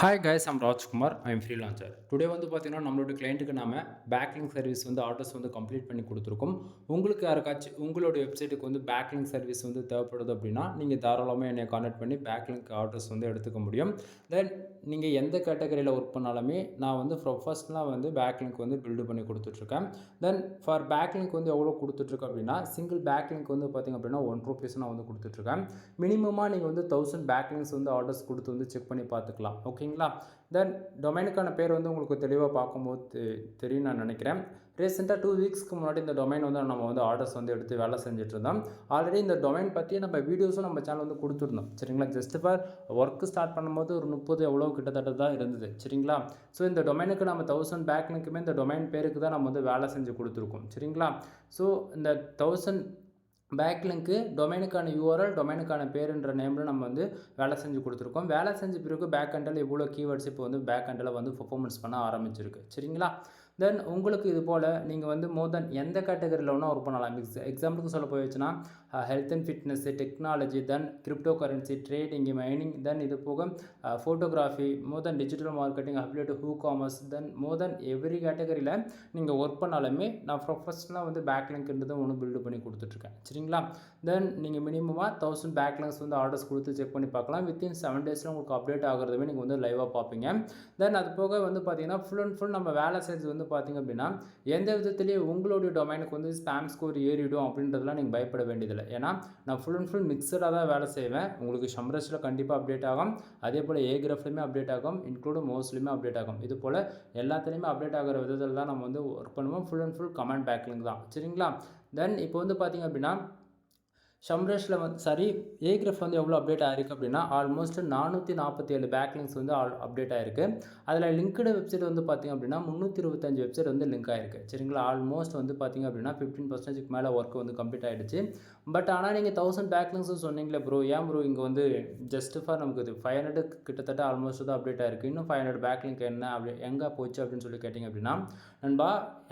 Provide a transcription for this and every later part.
Hi guys, I'm Rajkumar. I'm freelancer. Today வந்து பார்த்தீங்கன்னா, நம்மளோட கிளையண்ட்டுக்கு நாம பேக்லிங்க் சர்வீஸ் வந்து ஆர்டர்ஸ் வந்து கம்ப்ளீட் பண்ணி குடுத்துருக்கோம். உங்களுக்கு யாருக்காச்சும் உங்களோட வெப்சைட்டுக்கு வந்து பேக்லிங்க் சர்வீஸ் வந்து தேவைப்படுது அப்படின்னா, நீங்க தாராளமா என்னைய கான்டாக்ட் பண்ணி பேக்லிங்க் ஆர்டர்ஸ் வந்து எடுத்துக்க முடியும். தென் நீங்க எந்த கேட்டகரியில ஒர்க் பண்ணாலுமே, நான் வந்து ப்ரொஃபஷனலா வந்து பேக்லிங்க் வந்து பில்டு பண்ணி குடுத்துட்ருக்கேன். தென் ஃபார் பேக்லிங்க் வந்து எவ்வளோ குடுத்துட்ருக்கேன் அப்படின்னா, சிங்கிள் பேக்லிங்க் வந்து பார்த்தீங்க அப்படின்னா, ₹1 நான் வந்து குடுத்துட்ருக்கேன். மினிமமா நீங்க வந்து 1000 பேக்லிங்க்ஸ் வந்து ஆர்டர்ஸ் குடுத்து வந்து செக் பண்ணி பார்த்துக்கலாம். ஓகேங்களா? தென் டொமைனுக்கான பேர் வந்து உங்களுக்கு தெளிவா பார்க்கும்போது தெரியும்னு நான் நினைக்கிறேன். ரீசென்ட்டா 2 வீக்ஸ்க்கு முன்னாடி இந்த டொமைன் வந்து நம்ம வந்து ஆர்டர்ஸ் வந்து எடுத்து வேலை செஞ்சுட்ருந்தோம். ஆல்ரெடி இந்த டொமைன் பத்தி நம்ம வீடியோஸும் நம்ம சேனல் வந்து குடுத்துருந்தோம். சரிங்களா? ஜஸ்ட் ஃபார் ஒர்க் ஸ்டார்ட் பண்ணும்போது ஒரு 30 எவ்வளோ கிட்டத்தட்ட தான் இருந்தது. சரிங்களா? ஸோ இந்த டொமைனுக்கு நம்ம 1000 பேக்லிங்க்குமே இந்த டொமைன் பேருக்கு தான் நம்ம வந்து வேலை செஞ்சு குடுத்துருக்கோம். சரிங்களா? ஸோ இந்த 1000 பேக்லிங்க்கு டொமைனுக்கான யூஆர்எல், டொமைனுக்கான பேருன்ற நேம்ல நம்ம வந்து வேலை செஞ்சு குடுத்துருக்கோம். வேலை செஞ்ச பிறகு பேக் எண்டில இவ்வளோ கீவேர்ட்ஸ் இப்போ வந்து பேக் எண்டில வந்து பெர்ஃபார்மன்ஸ் பண்ண ஆரம்பிச்சிருக்கு. சரிங்களா? தென் உங்களுக்கு இது போல நீங்க வந்து மோர் தென் எந்த கேட்டகரியில வேணா ஒர்க் பண்ணலாம். எக்ஸாம்பிளுக்கு சொல்ல போயாச்சுன்னா, health and fitness, technology, then crypto currency, trading, mining, then இது போக photography, more then digital marketing, affiliate, commerce, then more then every கேட்டகரியில நீங்க ஒர்க் பண்ணாலுமே நான் ப்ரொஃபஷனலா வந்து பேக்லிங்க்ன்றத ஒண்ணு பில்ட் பண்ணி குடுத்துட்ருக்கேன். சரிங்களா? தென் நீங்க மினிமமா 1000 பேக்லிங்க்ஸ் வந்து ஆர்டர்ஸ் குடுத்து செக் பண்ணி பார்க்கலாம். வித்தின் 7 டேஸ்ல உங்களுக்கு அப்டேட் ஆகுறதுமே நீங்க வந்து லைவா பார்ப்பீங்க. தென் அது போக வந்து பார்த்தீங்கன்னா, ஃபுல் அண்ட் ஃபுல் நம்ம வேலை செஞ்சது வந்து பார்த்தீங்க அப்படின்னா, எந்த விதத்திலயும் உங்களுடைய டொமைனுக்கு வந்து ஸ்பாம் ஸ்கோர் ஏறிடும் அப்படின்றதெல்லாம் நீங்க பயப்பட வேண்டியதில்ல. ஏன்னா, நான் ஃபுல் அண்ட் ஃபுல் மிக்ஸ்டா தான் வேலை செய்வேன். உங்களுக்கு ஷம்ரஷ்ல கண்டிப்பா அப்டேட் ஆகும். அதேபோல ஏகிராஃப்லயுமே அப்டேட் ஆகும். இன்க்ளூடிங் மோஸ்ட்லயுமே அப்டேட் ஆகும். இது போல எல்லாத்துலயுமே அப்டேட் ஆகுற விதத்தில தான் நம்ம வந்து ஒர்க் பண்ணுவோம். Full and full command backlink தான். சரிங்களா? தென் இப்போ வந்து பார்த்தீங்க அப்படின்னா, ஷம்ரஷ்ல வந்து சாரி ஏகிராஃப் வந்து எவ்வளோ அப்டேட் ஆயிருக்கு அப்படின்னா, ஆல்மோஸ்ட் 447 பேக்லிங்க்ஸ் வந்து அப்டேட் ஆயிருக்கு. அதில் லிங்க்டு வெப்சைட் வந்து பார்த்தீங்க அப்படின்னா, 325 வெப்சைட் வந்து லிங்க் ஆயிருக்கு. சரிங்களா? ஆல்மோஸ்ட் வந்து பார்த்தீங்க அப்படின்னா, 15% மேல ஒர்க் வந்து கம்ப்ளீட் ஆயிடுச்சு. பட் ஆனா நீங்க 1000 பேக்லிங்க்ஸ் சொன்னீங்களே ப்ரோ, ஏன் ப்ரோ இங்க வந்து ஜஸ்ட் ஃபார் நமக்கு இது 500 கிட்டத்தட்ட ஆல்மோஸ்ட் தான் அப்டேட் ஆயிருக்கு. இன்னும் 500 பேக்லிங்க் என்ன அப்படி எங்க போச்சு அப்படின்னு சொல்லி கேட்டீங்க அப்படின்னா, நண்பா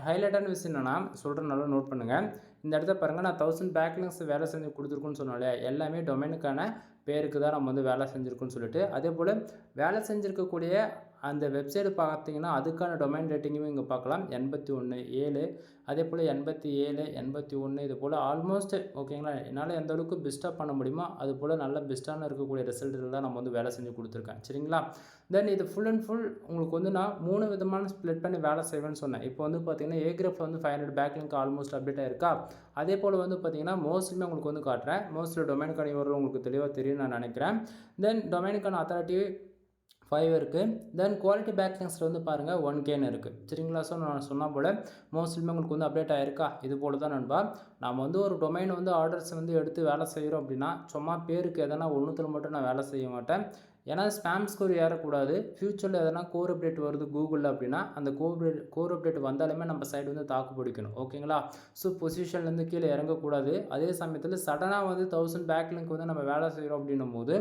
ஹைலைட்டான விஷயம் என்னன்னா, சொல்றேன் நல்லா நோட் பண்ணுங்க. இந்த இடத்த பாருங்க, நான் 1000 பேக்லிங்க்ஸ் வேலை செஞ்சு குடுத்துருக்கோன்னு சொன்னேன்ல, எல்லாமே டொமைனுக்கான பேருக்கு தான் நம்ம வந்து வேலை செஞ்சிருக்கோம்னு சொல்லிட்டு, அதேபோல வேலை செஞ்சிருக்கக்கூடிய அந்த வெப்சைட் பார்த்தீங்கன்னா, அதுக்கான டொமைன் ரேட்டிங்குமே இங்க பார்க்கலாம். 81.7 அதேபோல 87, 81 இது போல ஆல்மோஸ்ட் ஓகேங்களா? என்னால எந்த அளவுக்கு பெஸ்ட்டா பண்ண முடியுமோ, அதுபோல நல்ல பெஸ்ட்டான இருக்கக்கூடிய ரிசல்ட்ல தான் நம்ம வந்து வேலை செஞ்சு குடுத்துருக்கேன். சரிங்களா? தென் இது ஃபுல் அண்ட் ஃபுல் உங்களுக்கு வந்து நான் 3 விதமான ஸ்ப்ளிட் பண்ணி வேலை செய்வேன்னு சொன்னேன். இப்போ வந்து பார்த்தீங்கன்னா, ஏகிராஃப்ல வந்து 500 பேக்லிங்க் ஆல்மோஸ்ட் அப்டேட் ஆயிருக்கா? அதேபோல வந்து பார்த்தீங்கன்னா, மோஸ்ட்லியுமே உங்களுக்கு வந்து காட்டுறேன். மோஸ்ட்லி டொமைனுக்கான யூஆர்எல் உங்களுக்கு தெளிவா தெரியும்னு நான் நினைக்கிறேன். தென் டொமைனுக்கான அத்தாரிட்டி 5 இருக்கு. தென் குவாலிட்டி பேக்லிங்க்ஸ்ல வந்து பாருங்க 1Kன்னு இருக்கு. சரிங்களா? ஸோ நான் சொன்னா போல மோஸ்ட்லியுமே உங்களுக்கு வந்து அப்டேட் ஆயிருக்கா? இது போல தான் நண்பா. நாம வந்து ஒரு டொமைன் வந்து ஆர்டர்ஸ் வந்து எடுத்து வேலை செய்றோம் அப்படின்னா, சும்மா பேருக்கு எதனா ஒண்ணுத்துல மட்டும் நான் வேலை செய்ய மாட்டேன். ஏன்னா ஸ்பாம் ஸ்கோர் ஏறக்கூடாது. ஃபியூச்சர்ல எதனா கோர் அப்டேட் வருது கூகுள்ல அப்படின்னா, அந்த கோர் அப்டேட் வந்தாலுமே நம்ம சைடு வந்து தாக்கு பிடிக்கணும். ஓகேங்களா? ஸோ பொசிஷன்லேருந்து கீழ இறங்கக்கூடாது. அதே சமயத்தில சடனா வந்து 1000 பேக்லிங்க் வந்து நம்ம வேலை செய்றோம் அப்படின்னும்போது,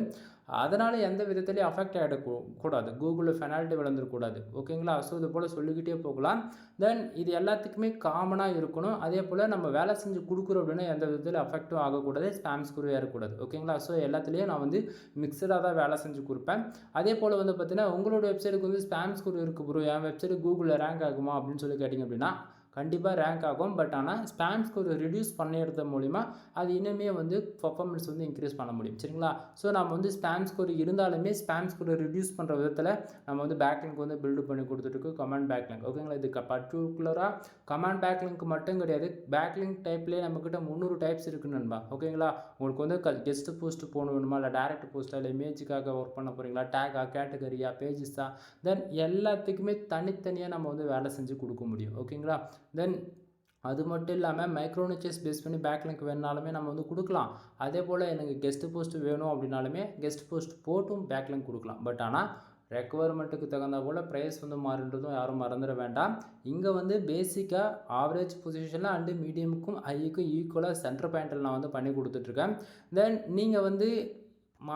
அதனால எந்த விதத்திலயும் அஃபெக்ட் கூடாது. கூகுள்ல பெனால்டி விழுந்துறக்கூடாது. ஓகேங்களா? ஸோ இது போல சொல்லிக்கிட்டே போகலாம். தென் இது எல்லாத்துக்குமே காமனா இருக்கணும். அதேபோல நம்ம வேலை செஞ்சு குடுக்குறோம் அப்படின்னா, எந்த விதத்திலும் அஃபெக்டும் ஆகக்கூடாது. ஸ்பாம் ஸ்கோர் ஏறக்கூடாது. ஓகேங்களா? ஸோ எல்லாத்துலயும் நான் வந்து மிக்ஸ்டா தான் வேலை செஞ்சு குடுப்பேன். அதேபோல வந்து பார்த்தீங்கன்னா, உங்களோட வெப்சைட்க்கு வந்து ஸ்பாம் ஸ்கோர் இருக்கு ப்ரோ, என் வெப்சைட் கூகுள்ல ரேங்க் ஆகுமா? அப்படின்னு சொல்லி கேட்டீங்க அப்படின்னா, கண்டிப்பா ரேங்க் ஆகும். பட் ஆனா ஸ்பாம் ஸ்கோர் ரெட்யூஸ் பண்ணிறது மூலியமா அது இன்னுமே வந்து பெர்ஃபார்மன்ஸ் வந்து இன்கிரீஸ் பண்ண முடியும். சரிங்களா? ஸோ நம்ம வந்து ஸ்பாம் ஸ்கோர் இருந்தாலுமே ஸ்பாம் ஸ்கோரை ரெட்யூஸ் பண்ற விதத்தில நம்ம வந்து பேக்லிங்க் வந்து பில்ட் பண்ணி குடுத்துட்டுருக்கோம். Command backlink. ஓகேங்களா? இது பர்ட்டிகுலரா கமாண்ட் பேக்லிங்க் மட்டும் கிடையாது. பேக்லிங்க் டைப்லயே நம்மகிட்ட 300 டைப்ஸ் இருக்கு நண்பா. ஓகேங்களா? உங்களுக்கு வந்து கெஸ்ட் போஸ்ட் போடணும் வேணுமா? இல்ல டைரக்ட் போஸ்ட்டா? இல்ல இமேஜுக்காக ஒர்க் பண்ண போறீங்களா? டேக்கா? கேட்டகரியா? பேஜஸா? தென் எல்லாத்துக்குமே தனித்தனியா நம்ம வந்து வேலை செஞ்சு குடுக்க முடியும். ஓகேங்களா? தென் அது மட்டும் இல்லாம மைக்ரோ நிச்சஸ் பேஸ் பண்ணி பேக்லிங்க் வேணுனாலுமே நம்ம வந்து குடுக்கலாம். அதேபோல எனக்கு கெஸ்ட் போஸ்ட் வேணும் அப்படின்னாலுமே கெஸ்ட் போஸ்ட் போட்டும் பேக்லிங்க் குடுக்கலாம். பட் ஆனா ரெக்வயர்மென்ட்க்கு தகுந்தா போல பிரைஸ் வந்து மாறுன்றதும் யாரும் மறந்துட வேண்டாம். இங்க வந்து பேசிக்கா ஆவரேஜ் பொசிஷன்ல அண்ட் மீடியமுக்கும் ஹைக்கும் ஈக்குவலா சென்டர் பாயிண்ட்ல நான் வந்து பண்ணி குடுத்துட்டுருக்கேன். தென் நீங்க வந்து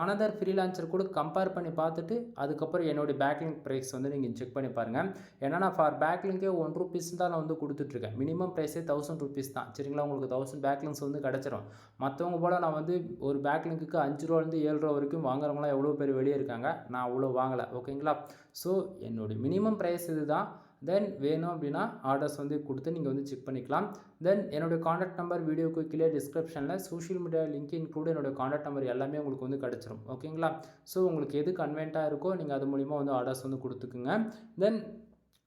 அனதர் ஃப்ரீலான்சர் கூட கம்பேர் பண்ணி பார்த்துட்டு அதுக்கப்புறம் என்னுடைய பேக்லிங்க் ப்ரைஸ் வந்து நீங்கள் செக் பண்ணி பாருங்கள். ஏன்னா நான் ஃபார் பேக்லிங்கே ₹1 தான் நான் வந்து கொடுத்துட்ருக்கேன். மினிமம் ப்ரைஸே ₹1000 தான். சரிங்களா, உங்களுக்கு 1000 பேக்லிங்க்ஸ் வந்து கிடச்சிரும். மற்றவங்க போல் நான் வந்து ஒரு பேக்லிங்க்குக்கு ₹5லேருந்து ₹7 வரைக்கும் வாங்குறவங்களாம் எவ்வளோ பேர் வெளியே இருக்காங்க. நான் அவ்வளோ வாங்கலை. ஓகேங்களா. ஸோ என்னுடைய மினிமம் ப்ரைஸ் இது தான். தென் வேணும் அப்படின்னா ஆர்டர்ஸ் வந்து கொடுத்து நீங்கள் வந்து செக் பண்ணிக்கலாம். தென் என்னுடைய காண்டாக்ட் நம்பர் வீடியோக்கு கீழே டிஸ்கிரிப்ஷனில் சோஷியல் மீடியா லிங்க் இன்க்ளூட் என்னுடைய காண்டாக்ட் நம்பர் எல்லாமே உங்களுக்கு வந்து கிடச்சிரும். ஓகேங்களா. ஸோ உங்களுக்கு எது கன்வென்ட்டாக இருக்கோ நீங்கள் அது மூலிமா வந்து ஆர்டர்ஸ் வந்து கொடுத்துக்குங்க. தென்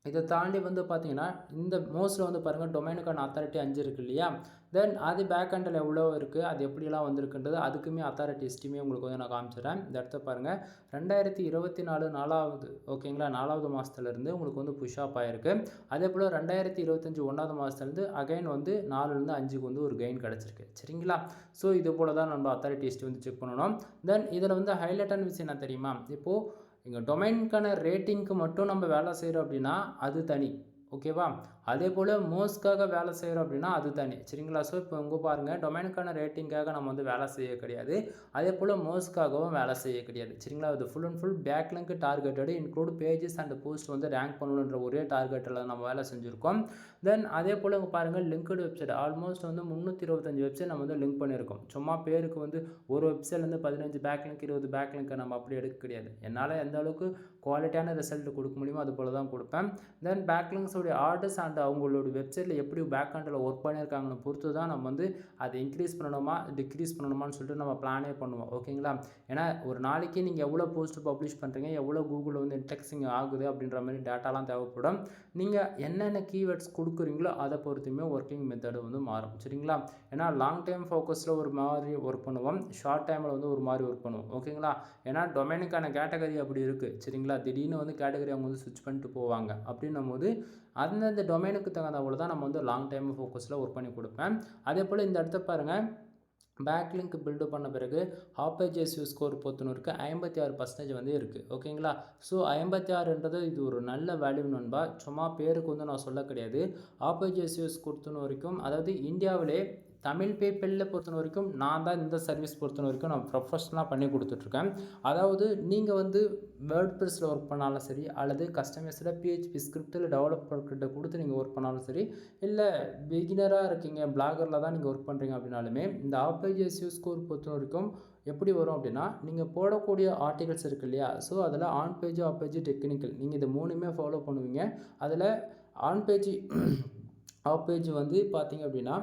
இதை தாண்டி வந்து பார்த்தீங்கன்னா இந்த மோஸ்ட்டில் வந்து பாருங்கள் டொமைனுக்கான அத்தாரிட்டி 5 இருக்குது இல்லையா. தென் அது பேக் ஹேண்டில் எவ்வளோ இருக்குது, அது எப்படிலாம் வந்திருக்குன்றது அதுக்குமே அத்தாரிட்டி ஹிஸ்ட்ரியுமே உங்களுக்கு வந்து நான் காமிச்சிடுறேன். இந்த இடத்த பாருங்கள் 2024 4வது ஓகேங்களா 4வது மாதத்துலேருந்து உங்களுக்கு வந்து புஷ் ஆப் ஆகிருக்கு. அதே போல் 2025 1வது மாதத்துலேருந்து அகைன் வந்து 4லேருந்து 5க்கு வந்து ஒரு கெயின் கிடச்சிருக்கு. சரிங்களா. ஸோ இது போல் தான் நம்ம அத்தாரிட்டி ஹிஸ்ட்ரி வந்து செக் பண்ணணும். தென் இதில் வந்து ஹைலைட்டான விஷயம் என்ன தெரியுமா, இப்போது எங்கள் டொமைனுக்கான ரேட்டிங்க்கு மட்டும் நம்ம வேலை செய்கிறோம் அப்படின்னா அது தனி. ஓகேவா. அதே போல் மோஸ்ட்காக வேலை செய்கிறோம் அப்படின்னா அது தனி. சரிங்களா. ஸோ இப்போ உங்கள் பாருங்கள் டொமைனுக்கான ரேட்டிங்காக நம்ம வந்து வேலை செய்ய கிடையாது. அதே போல் மோஸ்ட்காகவும் வேலை செய்ய கிடையாது. சரிங்களா. அது full and full backlink targeted include pages and post வந்து ரேங்க் பண்ணணுன்ற ஒரே டார்கெட்டில் நம்ம வேலை செஞ்சுருக்கோம். தென் அதே போல் உங்கள் பாருங்கள் லிங்க்டு வெப்சைட் ஆல்மோஸ்ட் வந்து 325 வெப்சைட் நம்ம வந்து லிங்க் பண்ணியிருக்கோம். சும்மா பேருக்கு வந்து ஒரு வெப்சைட்லேருந்து 15 பேக்லிங்க் 20 பேக்லிங்க்கை நம்ம அப்படி எடுக்க கிடையாது. என்னால் எந்த அளவுக்கு குவாலிட்டியான ரிசல்ட் கொடுக்க முடியுமோ அது போல் தான் கொடுப்பேன். தென் பேக்லிங்ஸோடைய ஆர்டர்ஸ் அண்ட் அவங்களோட வெப்சைட்டில் எப்படி பேக் ஹேண்டில் ஒர்க் பண்ணியிருக்காங்கன்னு பொறுத்து தான் நம்ம வந்து அதை இன்க்ரீஸ் பண்ணணுமா டிக்ரீஸ் பண்ணணுமான்னு சொல்லிட்டு நம்ம பிளானே பண்ணுவோம். ஓகேங்களா. ஏன்னா ஒரு நாளைக்கு நீங்கள் எவ்வளோ போஸ்ட் பப்ளிஷ் பண்ணுறீங்க, எவ்வளோ கூகுளில் வந்து இன்டெக்ஸிங் ஆகுது அப்படின்ற மாதிரி டேட்டாலாம் தேவைப்படும். நீங்கள் என்னென்ன கீவேர்ட்ஸ் கொடுக்குறீங்களோ அதை பொறுத்துமே ஒர்க்கிங் மெத்தடு வந்து மாறும். சரிங்களா. ஏன்னா லாங் டைம் ஃபோக்கஸில் ஒரு மாதிரி ஒர்க் பண்ணுவோம், ஷார்ட் டைமில் வந்து ஒரு மாதிரி ஒர்க் பண்ணுவோம். ஓகேங்களா. ஏன்னா டொமைனுக்கான கேட்டகரி அப்படி இருக்குது. சரிங்களா. திடீர்னு வந்து கேட்டகரி அவங்க வந்து ஸ்விட்ச் பண்ணிட்டு போவாங்க. அப்படின்னும் போது அந்தந்த டொமைனுக்கு தகுந்தவள தான் நம்ம வந்து லாங் டைம் ஃபோக்கஸில் ஒர்க் பண்ணி கொடுப்பேன். அதே போல் இந்த இடத்த பாருங்கள் பேக்லிங்க் பில்டு பண்ண பிறகு ஆப்பேஜிஎஸ்யூ ஸ்கோர் பொறுத்தவரைக்கும் 56% வந்து இருக்குது. ஓகேங்களா. ஸோ 56ன்றது இது ஒரு நல்ல வேல்யூ நண்பா. சும்மா பேருக்கு வந்து நான் சொல்ல கிடையாது. ஆப்பேஜிஎஸ்யூ பொறுத்த வரைக்கும் அதாவது இந்தியாவிலே தமிழ் பீப்பிளில் பொறுத்த வரைக்கும் நான் தான் இந்த சர்வீஸ் பொறுத்த வரைக்கும் நான் ப்ரொஃபஷ்னலாக பண்ணி கொடுத்துட்ருக்கேன். அதாவது நீங்கள் வந்து வேர்ட் ப்ரெஸ்ஸில் ஒர்க் பண்ணாலும் சரி அல்லது கஸ்டமைஸ்டாக PHP ஸ்கிரிப்டில் டெவலப்பர்கிட்ட கொடுத்து நீங்கள் ஒர்க் பண்ணாலும் சரி, இல்லை பிகினராக இருக்கீங்க பிளாகரில் தான் நீங்கள் ஒர்க் பண்ணுறீங்க அப்படின்னாலுமே இந்த ஆப்பேஜிஎஸ்யூ ஸ்கோர் பொறுத்த வரைக்கும் எப்படி வரும் அப்படின்னா நீங்கள் போடக்கூடிய ஆர்டிகல்ஸ் இருக்குது இல்லையா. ஸோ அதில் on page off page technical நீங்கள் இது 3மே ஃபாலோ பண்ணுவீங்க. அதில் ஆன் பேஜ் ஆஃப் பேஜ் வந்து பார்த்திங்க அப்படின்னா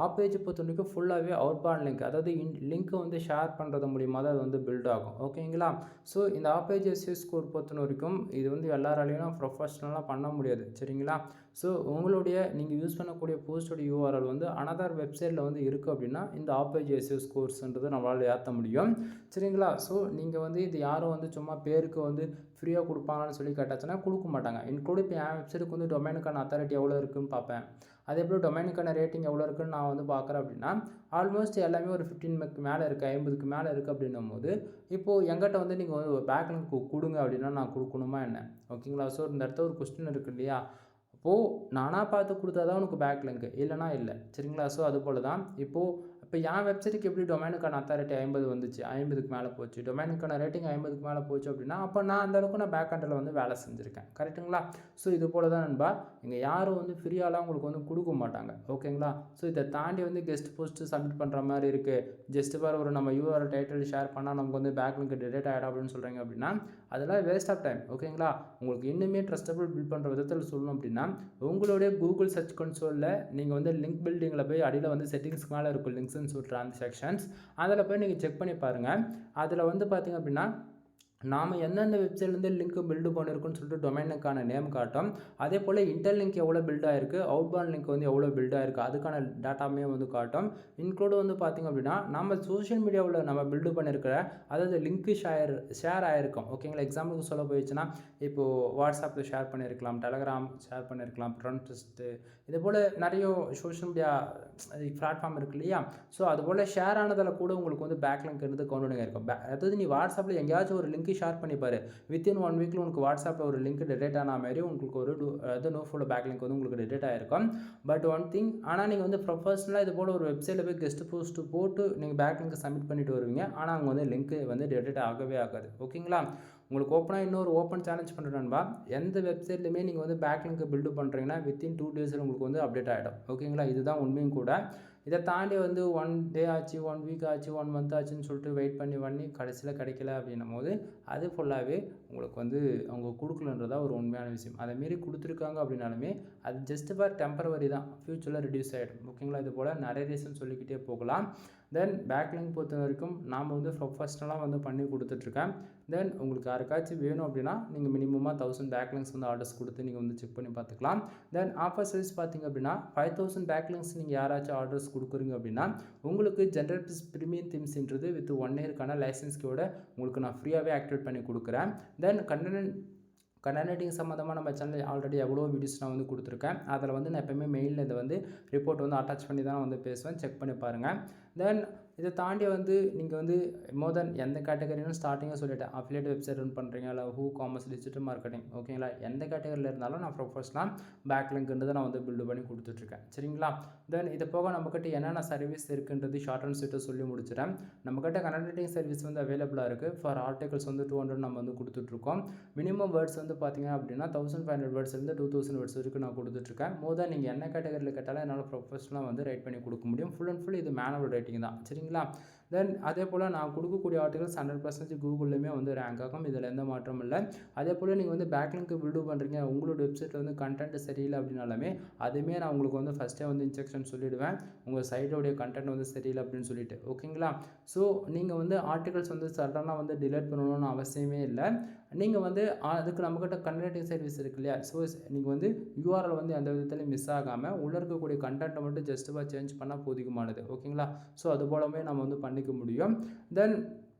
ஆஃப் பேஜ் பொறுத்த வரைக்கும் ஃபுல்லாகவே அவுட்பாண்ட் லிங்க் அதாவது லிங்க்கை வந்து ஷேர் பண்ணுறது மூலிமா தான் அது வந்து பில்ட் ஆகும். ஓகேங்களா. ஸோ இந்த ஆஃப் பேஜ் எஸ்யூ ஸ்கோர் பொறுத்த வரைக்கும் இது வந்து எல்லாராலையும் ப்ரொஃபஷ்னலாக பண்ண முடியாது. சரிங்களா. ஸோ உங்களுடைய நீங்கள் யூஸ் பண்ணக்கூடிய போஸ்டோட URL வந்து அனதர் வெப்சைட்டில் வந்து இருக்குது அப்படின்னா இந்த ஆஃப் பேஜ் எஸ்யூ ஸ்கோர்ஸ்ன்றது நம்மளால் ஏற்ற முடியும். சரிங்களா. ஸோ நீங்கள் வந்து இது யாரும் வந்து சும்மா பேருக்கு வந்து ஃப்ரீயாக கொடுப்பாங்கன்னு சொல்லி கேட்டாச்சுன்னா கொடுக்க மாட்டாங்க. இன்க்ளூட் இப்போ என் வெப்சைட்டுக்கு வந்து டொமைனுக்கான அத்தாரிட்டி எவ்வளோ இருக்குதுன்னு பார்ப்பேன். அதே போல் டொமைனுக்கான ரேட்டிங் எவ்வளோ இருக்குன்னு நான் வந்து பார்க்குறேன் அப்படின்னா ஆல்மோஸ்ட் எல்லாமே ஒரு 15 மேலே இருக்குது, 50க்கு மேலே இருக்குது அப்படின்னும் போது இப்போது எங்கிட்ட வந்து நீங்கள் வந்து ஒரு பேக்லிங்க் கொடுங்க அப்படின்னா நான் கொடுக்கணுமா என்ன. ஓகேங்களா. ஸோ இந்த இடத்த ஒரு கொஸ்டின் இருக்குது இல்லையா. அப்போது நானாக பார்த்து கொடுத்தா தான் உனக்கு பேக்லிங்க் இல்லைனா இல்லை. சரிங்களா. ஸோ அது போல் தான் இப்போது இப்போ என் வெப்சைட்டுக்கு எப்படி டொமைனுக்கான அத்தாரிட்டி 50 வந்துச்சு, 50க்கு மேலே போச்சு, டொமைனுக்கான ரேட்டிங் 50க்கு மேலே போச்சு அப்படின்னா அப்போ நான் அந்தளவுக்கு நான் பேக் ஹேண்டில் வந்து வேலை செஞ்சுருக்கேன். கரெக்டுங்களா. ஸோ இது போல் தான் நண்பா இங்கே யாரும் வந்து ஃப்ரீயாலாம் உங்களுக்கு வந்து கொடுக்க மாட்டாங்க. ஓகேங்களா. ஸோ இதை தாண்டி வந்து கெஸ்ட் போஸ்ட்டு சப்மிட் பண்ணுற மாதிரி இருக்குது. ஜஸ்ட் ஃபார் ஒரு நம்ம URL டைட்டில் ஷேர் பண்ணால் நமக்கு வந்து பேக்லிங்க் டிடெக்ட் ஆகிடும் அப்படின்னு சொல்கிறீங்க அப்படின்னா அதெல்லாம் வேஸ்ட் ஆஃப் டைம். ஓகேங்களா. உங்களுக்கு இன்னுமே ட்ரஸ்டபிள் பில்ட் பண்ணுற விதத்தில் சொல்லணும் அப்படின்னா உங்களுடைய கூகுள் சர்ச் கன்சோலில் நீங்கள் வந்து லிங்க் பில்டிங்கில் போய் அடியில் வந்து செட்டிங்ஸ்க்கு மேலே இருக்கும் லிங்க்ஸ்ன்னு சொல்கிற அந்த செக்ஷன்ஸ் அதில் போய் நீங்கள் செக் பண்ணி பாருங்கள். அதில் வந்து பார்த்திங்க அப்படின்னா நாம் எந்தெந்த வெப்சைட்லேருந்து லிங்க் பில்டு பண்ணியிருக்கோன்னு சொல்லிட்டு டொமைனுக்கான நேம் காட்டும். அதே போல் இன்டர் லிங்க் எவ்வளோ பில்ட் ஆகிருக்கு, அவுட்பாண்ட் லிங்க் வந்து எவ்வளோ பில்ட் ஆகிருக்கு அதுக்கான டேட்டாமே வந்து காட்டும். இன்க்ளூட் வந்து பார்த்திங்க அப்படின்னா நம்ம சோஷியல் மீடியாவில் நம்ம பில்டு பண்ணியிருக்கிற அதாவது லிங்க்கு ஷேர் ஆகிருக்கும். ஓகேங்களா. எக்ஸாம்பிளுக்கு சொல்ல போயிடுச்சுன்னா இப்போது வாட்ஸ்அப்பில் ஷேர் பண்ணியிருக்கலாம், டெலகிராம் ஷேர் பண்ணியிருக்கலாம், ப்ரண்ட்ஸ்ட்டு இதே போல் நிறைய சோஷியல் மீடியா பிளாட்ஃபார்ம் இருக்குது இல்லையா. ஸோ அதுபோல் ஷேர் ஆனதில் கூட உங்களுக்கு வந்து பேக்லிங்க் இருந்து கவுண்டிங் இருக்கும். அதாவது நீ வாட்ஸ்அப்பில் எங்கேயாச்சும் ஒரு லிங்க் ஷேர் பண்ணிப்பாரு. வித்தின் 1 வீக்கில் உங்களுக்கு வாட்ஸ்அப்பில் ஒரு லிங்க் டெலிட் ஆன மாதிரி உங்களுக்கு ஒரு நோ ஃபாலோ பேக் லிங்க் வந்து உங்களுக்கு டெலிட் ஆகிருக்கும். பட் ஒன் திங், ஆனால் நீங்கள் வந்து ப்ரொஃபஷனலாக இது போல் ஒரு வெப்சைட்டில் போய் கெஸ்ட் போஸ்ட் போட்டு நீங்கள் பேக் லிங்க் சப்மிட் பண்ணிட்டு வருவீங்க. ஆனால் அங்கே வந்து லிங்க் வந்து டெலிட் ஆகவே ஆகாது. ஓகேங்களா? உங்களுக்கு ஓப்பனாக இன்னொரு ஓப்பன் சேலஞ்ச் பண்ணுறேன் நண்பா. எந்த வெப்சைட்லையுமே நீங்கள் வந்து பேக் லிங்க் பில்டு பண்ணுறீங்கன்னா வித்தின் 2 டேஸில் உங்களுக்கு வந்து அப்டேட் ஆகிடும். ஓகேங்களா? இதுதான் உண்மையும் கூட. இதை தாண்டி வந்து 1 டே ஆச்சு, 1 வீக் ஆச்சு, 1 மந்த் ஆச்சுன்னு சொல்லிட்டு வெயிட் பண்ணி கடைசியில் கிடைக்கல அப்படின்னும் போது அது ஃபுல்லாகவே உங்களுக்கு வந்து அவங்க கொடுக்கலன்றதா ஒரு உண்மையான விஷயம். அதை மாரி கொடுத்துருக்காங்க அப்படின்னாலுமே அது ஜஸ்ட் ஃபார் டெம்பரவரி தான், ஃப்யூச்சரில் ரிடியூஸ் ஆகிடும். ஓகேங்களா? இது போல் நிறைய ரீசன் சொல்லிக்கிட்டே போகலாம். தென் பேக்லிங்க் பொறுத்த வரைக்கும் நாம் வந்து ப்ரொஃபஷ்னலாக வந்து பண்ணி கொடுத்துட்ருக்கேன். தென் உங்களுக்கு யாருக்காச்சும் வேணும் அப்படின்னா நீங்கள் மினிமமாக 1000 பேக்லிங்க்ஸ் வந்து ஆர்டர்ஸ் கொடுத்து நீங்கள் வந்து செக் பண்ணி பார்த்துக்கலாம். தென் ஆஃபர் சர்வீஸ் பார்த்திங்க அப்படின்னா 5000 பேக்லிங்க்ஸ் நீங்கள் யாராச்சும் ஆர்டர்ஸ் கொடுக்குறீங்க அப்படின்னா உங்களுக்கு ஜென்ரல் ப்ரீமியம் தீம்ஸ்ன்றது வித் 1 இயர்க்கான லைசன்ஸ்க்கோட உங்களுக்கு நான் ஃப்ரீயாகவே ஆக்டிவேட் பண்ணி கொடுக்குறேன். தென் கண்டென்ட் ரைட்டிங் சம்மந்தமாக நம்ம சேனல் ஆல்ரெடி எவ்வளோ வீடியோஸ் நான் வந்து கொடுத்துருக்கேன். அதில் வந்து நான் எப்போயுமே மெயிலில் இதை வந்து ரிப்போர்ட் வந்து அட்டாச் பண்ணி தான் வந்து பேசுவேன். செக் பண்ணி பாருங்கள். தென் இதை தாண்டி வந்து நீங்கள் வந்து மோர் தென் எந்த கேட்டகரின்னு ஸ்டார்டிங்காக சொல்லிட்டேன். அஃபிலியேட் வெப்சைட் ரன் பண்ணுறீங்க, இல்லை காமர்ஸ், டிஜிட்டல் மார்க்கெட்டிங், ஓகேங்களா? எந்த கேட்டகரியில் இருந்தாலும் நான் ப்ரொஃபஷனலாக பேக்லிங்க்ன்றதை நான் வந்து பில்டு பண்ணி கொடுத்துட்ருக்கேன். சரிங்களா? தென் இது போக நம்மக்கிட்ட என்னென்ன சர்வீஸ் இருக்குன்றது ஷார்ட் அண்ட் ஸ்வீட்டாக சொல்லி முடிச்சிட்டேன். நம்மக்கிட்ட கண்டென்ட் ரைட்டிங் சர்வீஸ் வந்து அவைலபிளாக இருக்குது. ஃபார் ஆர்டிகல்ஸ் வந்து 200 நம்ம வந்து கொடுத்துட்ருக்கோம். மினிமம் வேர்ட்ஸ் வந்து பார்த்தீங்க அப்படின்னா 1500 வேர்ட்ஸ்லேருந்து 2000 வேர்ட்ஸ் வரைக்கும் நான் கொடுத்துட்ருக்கேன். மோர் தென் நீங்கள் என்ன கேட்டகரியில் கேட்டாலும் என்னால் ப்ரொஃபஷனலாக வந்து ரைட் பண்ணி கொடுக்க முடியும். ஃபுல் அண்ட் ஃபுல் இது மேனுவல் ரைட்டிங் தான். சரிங்களா? தென் அதே போல் நான் கொடுக்கக்கூடிய ஆர்டிகல்ஸ் 100% கூகுள்லையுமே வந்து ரேங்க் ஆகும். இதில் எந்த மாற்றமும் இல்லை. அதே போல் நீங்கள் வந்து பேக்லிங்க் பில்டு பண்ணுறீங்க, உங்களோட வெப்சைட்டில் வந்து கண்டென்ட் சரியில்லை அப்படின்னாலுமே அதுவுமே நான் உங்களுக்கு வந்து ஃபஸ்ட்டே வந்து இன்ஸ்ட்ரக்ஷன் சொல்லிவிடுவேன். உங்கள் சைட்டோடைய கண்டென்ட் வந்து சரியில்லை அப்படின்னு சொல்லிட்டு. ஓகேங்களா? ஸோ நீங்கள் வந்து ஆர்டிகல்ஸ் வந்து சடனாக வந்து டிலீட் பண்ணணும்னு அவசியமே இல்லை. நீங்கள் வந்து அதுக்கு நம்மக்கிட்ட கண்டென்ட் ரைட்டிங் சர்வீஸ் இருக்கு இல்லையா? ஸோ நீங்கள் வந்து யூஆர்எல் வந்து எந்த விதத்துலையும் மிஸ் ஆகாமல் உள்ளே இருக்கக்கூடிய கண்டென்ட்டை மட்டும் ஜஸ்ட்டாக சேஞ்ச் பண்ணால் போதுமானது. ஓகேங்களா? ஸோ அது போலவே நம்ம வந்து பண்ணிக்க முடியும். தென்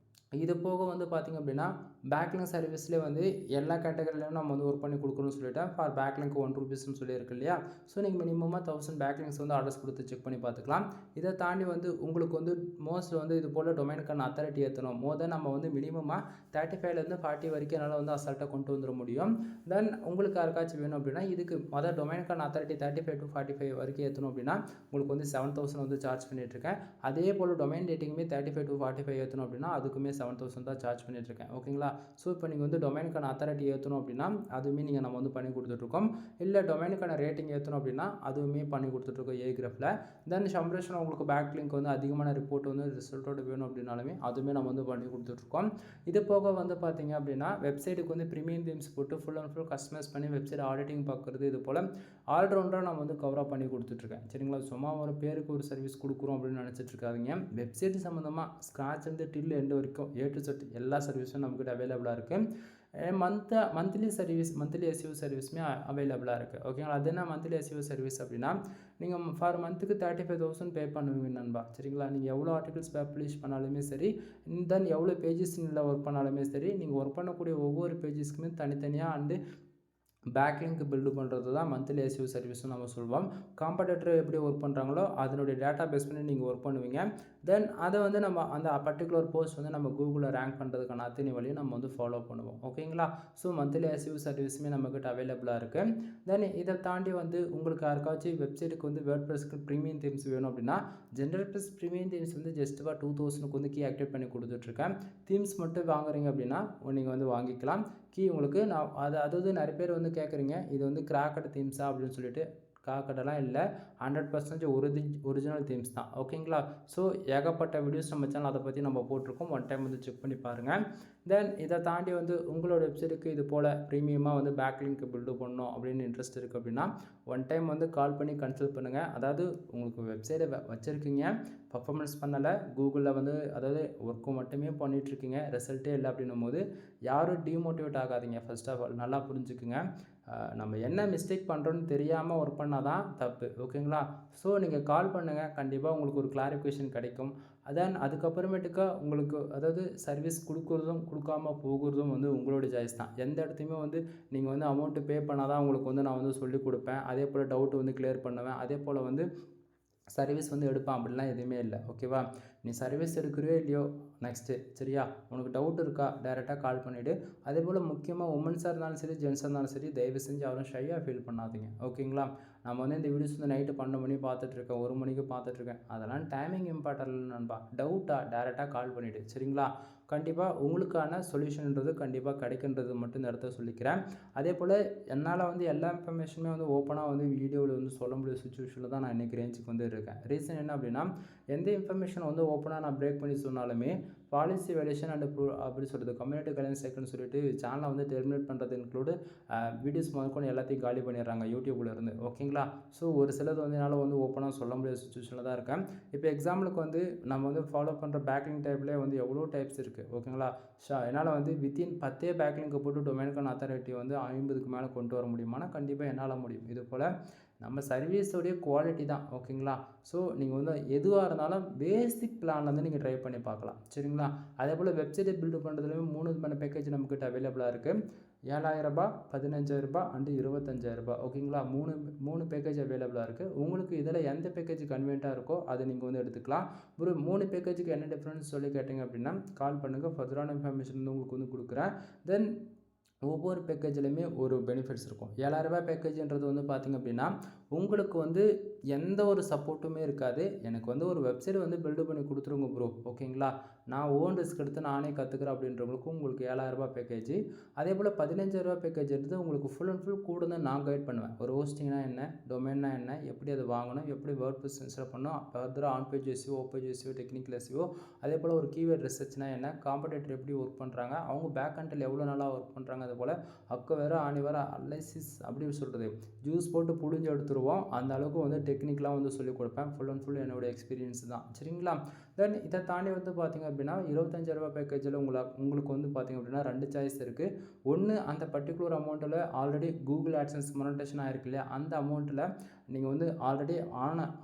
இது போக வந்து பார்த்திங்க அப்படின்னா பேக்லிங்க் சர்வீஸ்லேயே வந்து எல்லா கேட்டகரியிலையும் நம்ம வந்து ஒர்க் பண்ணி கொடுக்கணும்னு சொல்லிட்டேன். ஃபார் பேக்லிங்க் 1 ரூபீஸ்னு சொல்லியிருக்கு இல்லையா? ஸோ நீங்கள் மினிமமாக 1000 பேக்லிங்க்ஸ் வந்து ஆர்டர்ஸ் கொடுத்து செக் பண்ணி பார்த்துக்கலாம். இதை தாண்டி வந்து உங்களுக்கு வந்து மோஸ்ட் வந்து இது போல் டொமைனுக்கான அத்தாரிட்டி ஏற்றணும். நம்ம வந்து மினிமமாக 35லேருந்து 40 வரைக்கும் என்னால் வந்து அசால்ட்டாக கொண்டு வந்துட முடியும். தென் உங்களுக்கு யாருக்காச்சும் வேணும் அப்படின்னா இதுக்கு மொதல் டொமைனுக்கான அத்தாரிட்டி 35 to 45 வரைக்கும் ஏற்றணும் அப்படின்னா உங்களுக்கு வந்து 7000 வந்து சார்ஜ் பண்ணிகிட்ருக்கேன். அதே போல் டொமைன் ரேட்டிங்குமே 35 to 45 ஏற்றணும் அப்படின்னா அதுக்குமே 7000 தான் சார்ஜ் பண்ணிகிட்ருக்கேன். ஓகேங்களா? ஸோ இப்போ நீங்கள் வந்து டொமைனுக்கான அத்தாரிட்டி ஏற்றணும் அப்படின்னா அதுவுமே நம்ம வந்து பண்ணி கொடுத்துட்ருக்கோம். இல்லை டொமைனுக்கான ரேட்டிங் ஏற்றணும் அப்படின்னா அதுவுமே பண்ணி கொடுத்துட்ருக்கோம் ஏகிராஃபில். தென் சம்ரேஷன் உங்களுக்கு பேக்லிங்க் வந்து அதிகமான ரிப்போர்ட் வந்து ரிசல்ட்டோடு வேணும் அப்படின்னாலுமே அதுவுமே நம்ம வந்து பண்ணி கொடுத்துட்ருக்கோம். இது போக வந்து பார்த்தீங்க அப்படின்னா வெப்சைட்டுக்கு வந்து ப்ரீமியம் தீம்ஸ் போட்டு ஃபுல் அண்ட் ஃபுல் கஸ்டமைஸ் பண்ணி வெப்சைட் ஆடிட்டிங் பார்க்குறது, இது போல் ஆல்ரவுண்டராக நம்ம வந்து கவராக பண்ணி கொடுத்துட்ருக்கேன். சரிங்களா? சும்மா ஒரு பேருக்கு ஒரு சர்வீஸ் கொடுக்குறோம் அப்படின்னு நினச்சிட்ருக்காதீங்க. வெப்சைட் சம்மந்தமாக ஸ்க்ராட்ச் வந்து டில் எண்டு வரைக்கும் ஏ டு செட் எல்லா சர்வீஸும் நம்மக்கிட்ட அவைலபிளாக இருக்குது. மந்த்லி எஸ்இஓ சர்வீஸுமே அவைலபிளாக இருக்குது. ஓகேங்களா? அது என்ன மந்த்லி எஸ்இஓ சர்வீஸ் அப்படின்னா நீங்கள் ஃபார் மந்த்துக்கு 35,000 பே பண்ணுவீங்க நண்பா. சரிங்களா? நீங்கள் எவ்வளோ ஆர்டிகல்ஸ் பப்ளிஷ் பண்ணாலுமே சரி, தென் எவ்வளோ பேஜஸ்ல ஒர்க் பண்ணாலுமே சரி, நீங்கள் ஒர்க் பண்ணக்கூடிய ஒவ்வொரு பேஜஸ்க்குமே தனித்தனியாக வந்து பேக்லிங்க் பில்டு பண்ணுறது தான் மந்த்லி எஸ்இஓ சர்வீஸ்னு நம்ம சொல்வோம். காம்படிட்டர் எப்படி ஒர்க் பண்ணுறாங்களோ அதனுடைய டேட்டா பேஸ் பண்ணி நீங்கள் ஒர்க் பண்ணுவீங்க. தென் அதை வந்து நம்ம அந்த பர்டிகுலர் போஸ்ட் வந்து நம்ம கூகுளில் ரேங்க் பண்ணுறதுக்கான அத்தனை வழியும் நம்ம வந்து ஃபாலோ பண்ணுவோம். ஓகேங்களா? ஸோ மந்த்லி எஸ்இஓ சர்வீஸுமே நம்மக்கிட்ட அவைலபிளாக இருக்குது. தென் இதை தாண்டி வந்து உங்களுக்கு யாருக்காச்சும் வெப்சைட்டுக்கு வந்து வேர்ட்பிரஸ்க்கு ப்ரீமியம் தீம்ஸ் வேணும் அப்படின்னா ஜென்ரல் ப்ளஸ் ப்ரீமியம் தீம்ஸ் வந்து ஜஸ்ட் ஃபார் 2000க்கு வந்து கீ ஆக்டிவேட் பண்ணி கொடுத்துட்ருக்கேன். தீம்ஸ் மட்டும் வாங்குறீங்க அப்படின்னா நீங்கள் வந்து வாங்கிக்கலாம். கீ உங்களுக்கு நான் அதாவது நிறைய பேர் வந்து கேட்குறீங்க இது வந்து கிராக்கட் தீம்ஸா அப்படின்னு சொல்லிட்டு. கிராக்கட்டெல்லாம் இல்லை, 100% ஒரிஜினல் தீம்ஸ் தான். ஓகேங்களா? ஸோ ஏகப்பட்ட வீடியோஸ் நம்ம சேனல் அதை பற்றி நம்ம போட்டிருக்கோம். ஒன் டைம் வந்து செக் பண்ணி பாருங்கள். தென் இதை தாண்டி வந்து உங்களோட வெப்சைட்டுக்கு இது போல் ப்ரீமியமாக வந்து பேக்லிங்க் பில்டு பண்ணணும் அப்படின்னு இன்ட்ரெஸ்ட் இருக்குது அப்படின்னா ஒன் டைம் வந்து கால் பண்ணி கன்சல்ட் பண்ணுங்கள். அதாவது உங்களுக்கு வெப்சைட்டை வச்சுருக்கீங்க, பர்ஃபார்மன்ஸ் பண்ணலை, கூகுளில் வந்து அதாவது ஒர்க்கு மட்டுமே பண்ணிகிட்ருக்கீங்க, ரிசல்ட்டே இல்லை அப்படின்னும் போது யாரும் டிமோட்டிவேட் ஆகாதீங்க. ஃபர்ஸ்ட் ஆஃப் ஆல் நல்லா புரிஞ்சுக்குங்க. நம்ம என்ன மிஸ்டேக் பண்ணுறோன்னு தெரியாமல் ஒர்க் பண்ணால் தான் தப்பு. ஓகேங்களா? ஸோ நீங்கள் கால் பண்ணுங்கள், கண்டிப்பாக உங்களுக்கு ஒரு கிளாரிஃபிகேஷன் கிடைக்கும். அதுக்கப்புறமேட்டுக்கா உங்களுக்கு அதாவது சர்வீஸ் கொடுக்குறதும் கொடுக்காம போகிறதும் வந்து உங்களோட சாய்ஸ் தான். எந்த இடத்தையுமே வந்து நீங்கள் வந்து அமௌண்ட்டு பே பண்ணால் தான் உங்களுக்கு வந்து நான் வந்து சொல்லிக் கொடுப்பேன், அதே போல் டவுட் வந்து கிளியர் பண்ணுவேன், அதே போல் வந்து சர்வீஸ் வந்து எடுப்பேன் அப்படிலாம் எதுவுமே இல்லை. ஓகேவா? நீ சர்வீஸ் எடுக்கிறியோ இல்லையோ நெக்ஸ்ட்டு சரியா? உனக்கு டவுட் இருக்கா? டைரெக்டாக கால் பண்ணிவிடு. அதேபோல் முக்கியமாக உமன்ஸாக இருந்தாலும் சரி, ஜென்ஸாக இருந்தாலும் சரி, தயவு செஞ்சு யாரும் ஷையாக ஃபீல் பண்ணாதீங்க. ஓகேங்களா? நம்ம வந்து இந்த வீடியோஸ் வந்து நைட்டு 12 மணி பார்த்துட்ருக்கேன், 1 மணிக்கு பார்த்துட்ருக்கேன். அதெல்லாம் டைமிங் இம்பார்ட்டன்ட் இல்லை நண்பா. டவுட்டா டைரெக்டாக கால் பண்ணிவிடு. சரிங்களா? கண்டிப்பாக உங்களுக்கான சொல்யூஷன்ன்றது கண்டிப்பாக கிடைக்குன்றது மட்டும் இந்த இடத்துல சொல்லிக்கிறேன். அதேபோல் என்னால் வந்து எல்லா இன்ஃபர்மேஷனுமே வந்து ஓப்பனாக வந்து வீடியோவில் வந்து சொல்ல முடியாத சுச்சுவேஷனில் தான் நான் இன்றைக்கி ரேஞ்சுக்கு வந்து இருக்கேன். ரீசன் என்ன அப்படின்னா, எந்த இன்ஃபர்மேஷன் வந்து ஓப்பனாக நான் பிரேக் பண்ணி சொன்னாலுமே பாலிசி வேலிடேஷன் அண்ட் அப்படி சொல்கிறது கம்யூனிட்டி கைட்லைன்ஸ் செக்னு சொல்லிட்டு சேனலை வந்து டெர்மினேட் பண்ணுறது இன்க்ளூடு வீடியோஸ் முதற்கொண்டு எல்லாத்தையும் காலி பண்ணிடுறாங்க யூடியூப்ல இருந்து. ஓகேங்களா? ஸோ ஒரு சிலது வந்து என்னால் வந்து ஓப்பனாக சொல்ல முடியாத சுச்சுவேஷனில் தான் இருக்கேன். இப்போ எக்ஸாம்பிளுக்கு வந்து நம்ம வந்து ஃபாலோ பண்ணுற பேக்லிங்க் டைப்லேயே வந்து எவ்வளோ டைப்ஸ் இருக்குது. ஓகேங்களா? என்னால் வந்து வித்தின் 10 பேக்லிங்கை போட்டு டொமைனுக்கான அத்தாரிட்டி வந்து 50க்கு மேலே கொண்டு வர முடியுமானா கண்டிப்பாக என்னால் முடியும். இது போல் நம்ம சர்வீஸோடைய குவாலிட்டி தான். ஓகேங்களா? ஸோ நீங்கள் வந்து எதுவாக இருந்தாலும் பேசிக் பிளான்லேருந்து நீங்கள் ட்ரை பண்ணி பார்க்கலாம். சரிங்களா? அதே போல் வெப்சைட்டை பில்டு பண்ணுறதுலேயும் 3 விதமான பேக்கேஜ் நம்மக்கிட்ட அவைலபிளாக இருக்குது. ரூ. 7,000 ரூ. 15,000 அண்டு ரூ. 25,000. ஓகேங்களா? 3 பேக்கேஜ் அவைலபிளாக இருக்குது. உங்களுக்கு இதில் எந்த பேக்கேஜ் கன்வீனியண்ட்டாக இருக்கோ அதை நீங்கள் வந்து எடுத்துக்கலாம். ஒரு 3 பேக்கேஜுக்கு என்ன டிஃப்ரென்ஸ் சொல்லி கேட்டிங்க அப்படின்னா கால் பண்ணுங்கள். ஃபர்தரான இன்ஃபர்மேஷன் வந்து உங்களுக்கு வந்து கொடுக்குறேன். தென் ஒவ்வொரு பேக்கேஜ்லையுமே ஒரு பெனிஃபிட்ஸ் இருக்கும். ரூ. 7,000 பேக்கேஜ்ன்றது வந்து பார்த்திங்க அப்படின்னா உங்களுக்கு வந்து எந்த ஒரு சப்போர்ட்டுமே இருக்காது. எனக்கு வந்து ஒரு வெப்சைட் வந்து பில்டு பண்ணி கொடுத்துருங்க ப்ரோ. ஓகேங்களா? நான் ஓன் ரிஸ்க் எடுத்து நானே கற்றுக்குறேன் அப்படின்றவங்களுக்கும் உங்களுக்கு ரூ. 7,000 பேக்கேஜ். அதேபோல் ரூ. 15,000 பேக்கேஜ் எடுத்து உங்களுக்கு ஃபுல் அண்ட் ஃபுல் கூட தான் நான் கைட் பண்ணுவேன். ஒரு ஹோஸ்டிங்னா என்ன, டொமைன்னா என்ன, எப்படி அதை வாங்கணும், எப்படி வேர்ட்ப்ரெஸ் இன்ஸ்டால் பண்ணணும், ஃபர்தராக on page SEO, off page SEO, technical SEO, அதேபோல் ஒரு கீவேர்ட் ரிசர்ச்னா என்ன, காம்படேட்டர் எப்படி ஒர்க் பண்ணுறாங்க, அவங்க பேக் எண்டில் எவ்வளோ நாளாக ஒர்க் பண்ணுறாங்க, அதுபோல் அக்கவேர் ஆணிவேர் அனலைசிஸ் அப்படி சொல்கிறது ஜூஸ் போட்டு புழிஞ்சு எடுத்துருவோம். அந்த அளவுக்கு வந்து டெக்னிக்கலாக வந்து சொல்லிக் கொடுப்பேன். ஃபுல் அண்ட் ஃபுல் என்னோடய எக்ஸ்பீரியன்ஸ் தான். சரிங்களா? தென் இதை தாண்டி வந்து பார்த்திங்க அப்படின்னா ரூ. 25,000 பேக்கேஜில் உங்களுக்கு வந்து பார்த்திங்க அப்படின்னா 2 சாய்ஸ் இருக்குது. ஒன்று அந்த பர்டிகுலர் அமௌண்ட்டில் ஆல்ரெடி கூகுள் ஆட்சன்ஸ் மானிட்டேஷன் ஆகிருக்கு இல்லையா, அந்த அமௌண்ட்டில் நீங்கள் வந்து ஆல்ரெடி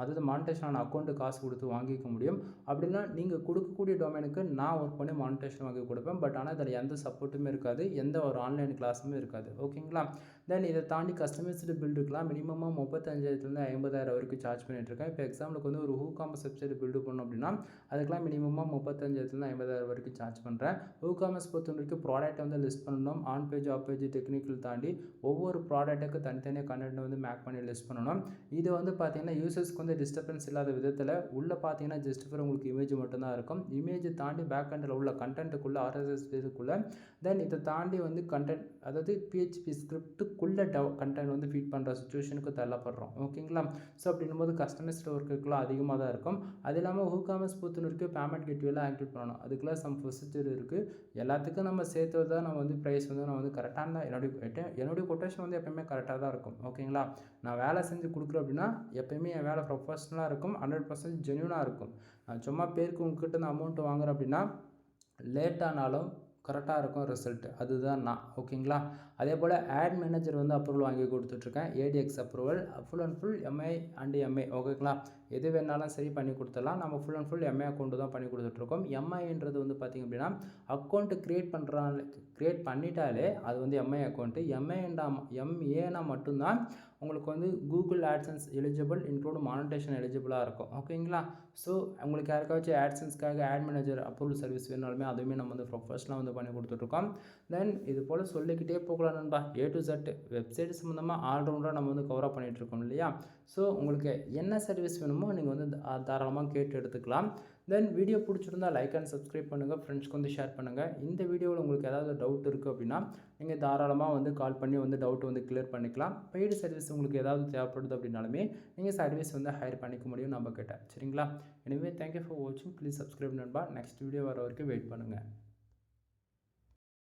அதாவது மானிட்டேஷன் ஆன அக்கௌண்ட்டு காசு கொடுத்து வாங்கிக்க முடியும். அப்படின்னா நீங்கள் கொடுக்கக்கூடிய டொமைனுக்கு நான் ஒர்க் பண்ணி மானிட்டேஷன் வாங்கி கொடுப்பேன். பட் ஆனால் அதில் எந்த சப்போர்ட்டுமே இருக்காது, எந்த ஒரு ஆன்லைன் கிளாஸுமே இருக்காது. ஓகேங்களா? தென் இதை தாண்டி கஸ்டமைஸ்டு பில்டுக்கெலாம் மினிமமாக 35,000 50,000 வரைக்கும் சார்ஜ் பண்ணிகிட்ருக்கேன். இப்போ எக்ஸாம்பிளுக்கு வந்து ஒரு WooCommerce வெப்சைட் பில்டு பண்ணோம் அப்படின்னா அதுக்கெலாம் மினிமமாக 35,000 50,000 வரைக்கும் சார்ஜ் பண்ணுறேன். WooCommerce பொறுத்த வரைக்கும் ப்ராடக்ட்டை வந்து லிஸ்ட் பண்ணணும். On page, off page, technical தாண்டி ஒவ்வொரு ப்ராடக்ட்டுக்கு தனித்தனியாக கண்டென்ட் வந்து மேக் பண்ணி லிஸ்ட் பண்ணணும். இது வந்து பார்த்திங்கன்னா யூசர்ஸ்க்கு வந்து டிஸ்டர்பன்ஸ் இல்லாத விதத்தில் உள்ளே பார்த்தீங்கன்னா ஜஸ்ட் ஃபார் உங்களுக்கு இமேஜ் மட்டும்தான் இருக்கும். இமேஜ் தாண்டி பேக் எண்டில் உள்ள கண்டென்ட்டுக்குள்ளே RSS பேஜுக்குள்ளே தென் இதை தாண்டி வந்து கண்டென்ட் அதாவது PHP ஸ்கிரிப்ட்டுக்குள்ளே கண்டென்ட் வந்து ஃபீட் பண்ணுற சுச்சுவேஷனுக்கு தள்ளப்படுறோம். ஓகேங்களா? ஸோ அப்படின்னும்போது கஸ்டமைஸ்டு ஒர்க்குலாம் அதிகமாக தான் இருக்கும். அது இல்லாமல் WooCommerce பொறுத்த வரைக்கும் பேமெண்ட் கேட்வேலாம் ஆக்டிவேட் பண்ணணும். அதுக்குலாம் சம் ப்ரொசீஜர் இருக்குது. எல்லாத்துக்கும் நம்ம சேர்த்து தான் நம்ம வந்து ப்ரைஸ் வந்து நான் வந்து கரெக்டாக தான் என்னுடைய கொட்டேஷன் வந்து எப்போயுமே கரெக்டாக தான் இருக்கும். ஓகேங்களா? நான் வேலை செஞ்சு கொடுக்குறேன் அப்படின்னா எப்போயுமே என் வேலை ப்ரொஃபஷ்னலாக இருக்கும், 100% ஜென்யூனாக இருக்கும். நான் சும்மா பேருக்கு உங்ககிட்ட நான் அமௌண்ட் வாங்குறேன் அப்படின்னா லேட் ஆனாலும் கரெக்டாக இருக்கும் ரிசல்ட். அதுதான் நான். ஓகேங்களா? அதே போல் ஆட் மேனேஜர் வந்து அப்ரூவல் வாங்கி கொடுத்துட்ருக்கேன். ADX approval full and full MI and MA. ஓகேங்களா? எது வேணாலும் சரி பண்ணி கொடுத்துடலாம். நம்ம full and full MI account தான் பண்ணி கொடுத்துட்ருக்கோம். MIன்றது வந்து பார்த்திங்க அப்படின்னா அக்கௌண்ட்டு க்ரியேட் பண்ணிட்டாலே அது வந்து MI அக்கௌண்ட்டு. MAனா மட்டும்தான் உங்களுக்கு வந்து Google AdSense eligible include monetisation எலிஜிபிளாக இருக்கும். ஓகேங்களா? ஸோ உங்களுக்கு யாருக்காச்சும் ஆட்சன்ஸ்க்காக ஆட் மேனேஜர் அப்ரூவல் சர்வீஸ் வேணாலுமே அதுவுமே நம்ம வந்து ப்ரொஃபஷனலாக வந்து பண்ணி கொடுத்துட்ருக்கோம். தென் இது போல் சொல்லிக்கிட்டே போகலாம் நண்பா. A to Z வெப்சைட் சம்மந்தமாக ஆல்ரவுண்டாக நம்ம வந்து கவராக பண்ணிகிட்ருக்கோம் இல்லையா? ஸோ உங்களுக்கு என்ன சர்வீஸ் வேணுமோ நீங்கள் வந்து தாராளமாக கேட்டு எடுத்துக்கலாம். தென் வீடியோ பிடிச்சிருந்தா லைக் அண்ட் சப்ஸ்கிரைப் பண்ணுங்கள், ஃப்ரெண்ட்ஸ்க்கு வந்து ஷேர் பண்ணுங்கள். இந்த வீடியோவில் உங்களுக்கு ஏதாவது டவுட் இருக்குது அப்படின்னா நீங்கள் தாராளமாக வந்து கால் பண்ணி வந்து டவுட் வந்து கிளியர் பண்ணிக்கலாம். பெய்டு சர்வீஸ் உங்களுக்கு ஏதாவது தேவைப்படுது அப்படின்னாலுமே நீங்கள் சர்வீஸ் வந்து ஹையர் பண்ணிக்க முடியும் நம்ம கிட்ட. சரிங்களா? எனிவே தேங்க்யூ ஃபார் வாட்சிங். ப்ளீஸ் சப்ஸ்கிரைப் நண்பா. நெக்ஸ்ட் வீடியோ வர வரைக்கும் வெயிட் பண்ணுங்கள்.